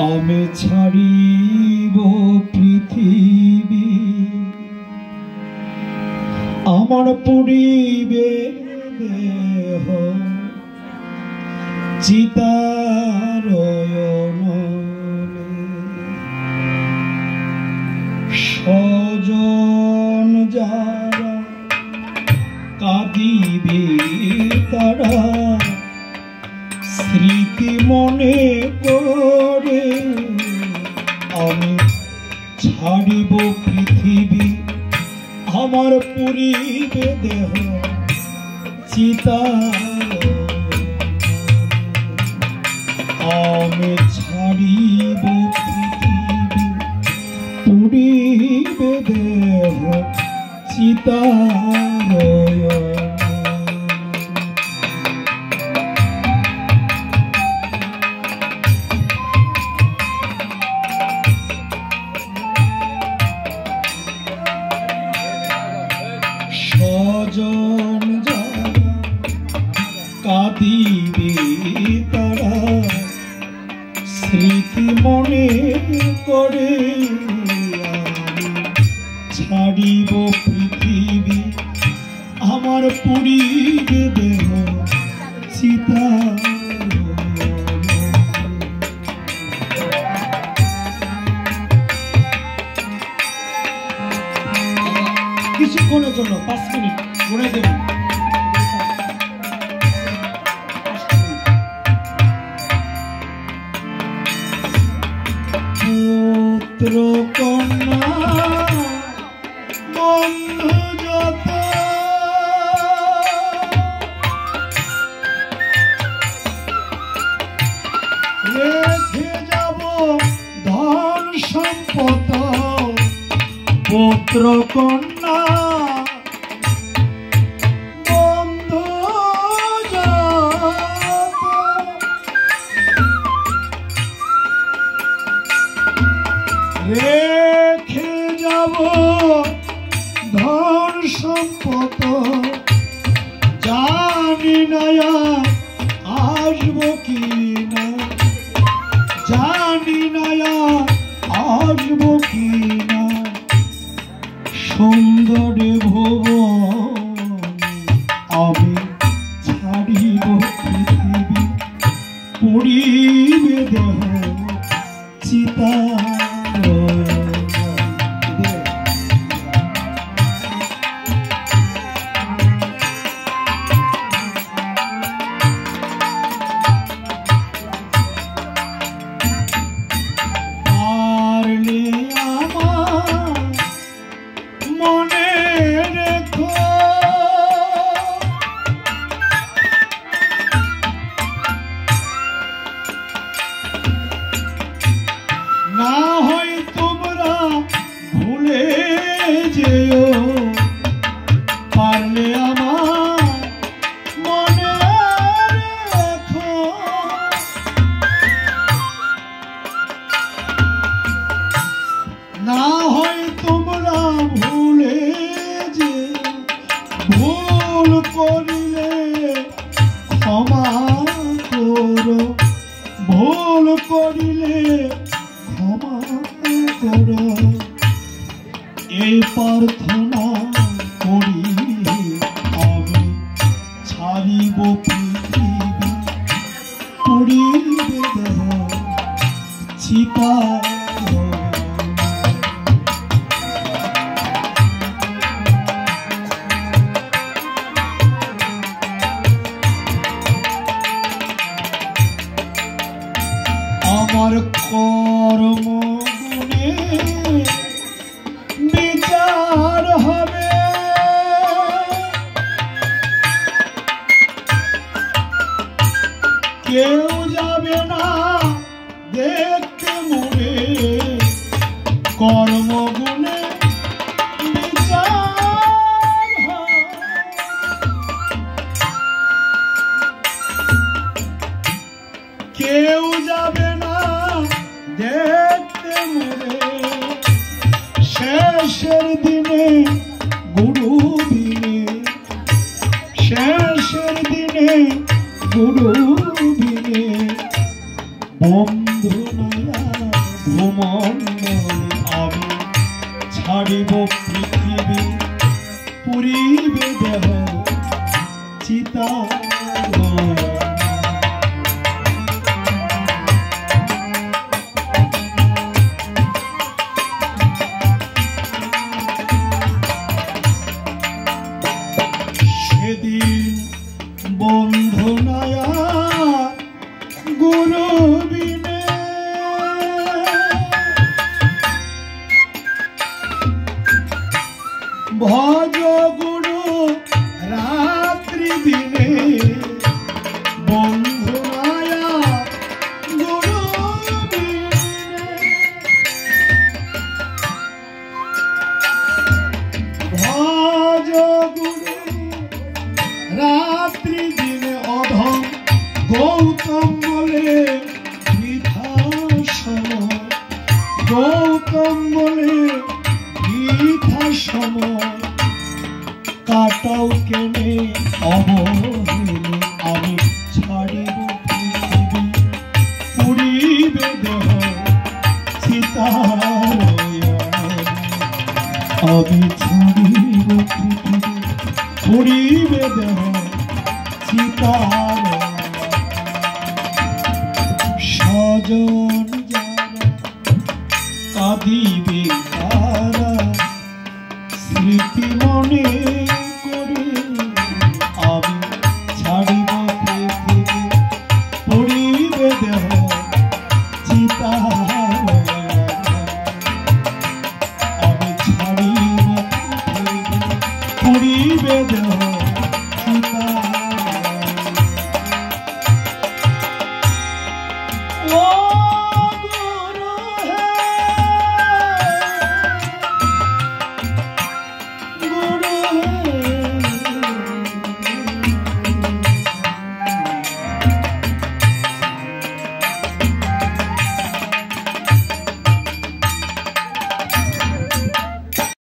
আমি ছাড়িব পৃথিবী, আমার পুরিবে দেহ চিতারয়নে। স্বজন যারা কাঁদিবে তারা স্মৃতি মনে করে আমি ছাড়িব পৃথিবী, আমার পুরিবে দেহ চিতারয়নে। আমি ছাড়িব পৃথিবী, পুরিবে দেহ চিতারয়নে। স্বজন যারা কাঁদিবে তারা স্মৃতি মনে করে আমি ছাড়িব পৃথিবী, আমার পুরিবে দেহ চিতারয়নে। কিছুক্ষণের জন্য 5 মিনিট ঘুরে দেবেন। পুত্র কন্যা বন্ধু যত রেখে যাব ধন সম্পদ, পুত্র কন্যা বন্ধু যত রেখে যাব ধন সম্পদ, জানি না আসব কি না, জানি না আসব কি না, সুন্দর ভুবনে আমি ছাড়িব পৃথিবী, পুরিবে দেহ চিতারয়নে। পারলে আমার মনে রেখো, না হয় তোমরা ভুলে যেও, পারলে আমার মনে রেখো। না হয় তোমরা ভুলে যেও, ভুল করিলে ক্ষমা করো, ভুল করিলে ক্ষমা করো, এই প্রার্থনা করি আমি ছাড়িব পৃথিবী, পুরিবে দেহ চিতারয়নে। আমার কর্ম গুণে বিচার হবে, কেউ যাবে না দেখতে মনে, কর্ম গুণে বিচার হবে। কেউ যাবে না দেখতে মনে, শেষের দিনে গুরু বিনে, শেষের দিনে গুরু বিনে মঙ্গলে আমি ছাড়িব পৃথিবী পুরিবে দেহ চিতা সেদিন বন্ধু নয়া গুরু বিনে ভজ গুরু রাত্রি দিনে বন্ধু নয়া গুরু বিনে ভজ গুরু রাত্রি দিনে অধম গৌতম বলে বৃথা সময় গৌতম বলে বৃথা সময় কাটাও কেনে অবহেলে আমি ছাড়িব পৃথিবী পুরিবে দেহ চিতারয় আমি ছাড়িব পৃথিবী পুরিবে দেহ চিতার স্বজন যারা কাঁদিবে তারা স্মৃতি মনে করে আমি ছাড়িব পৃথিবী পুরিবে দেহ চিতার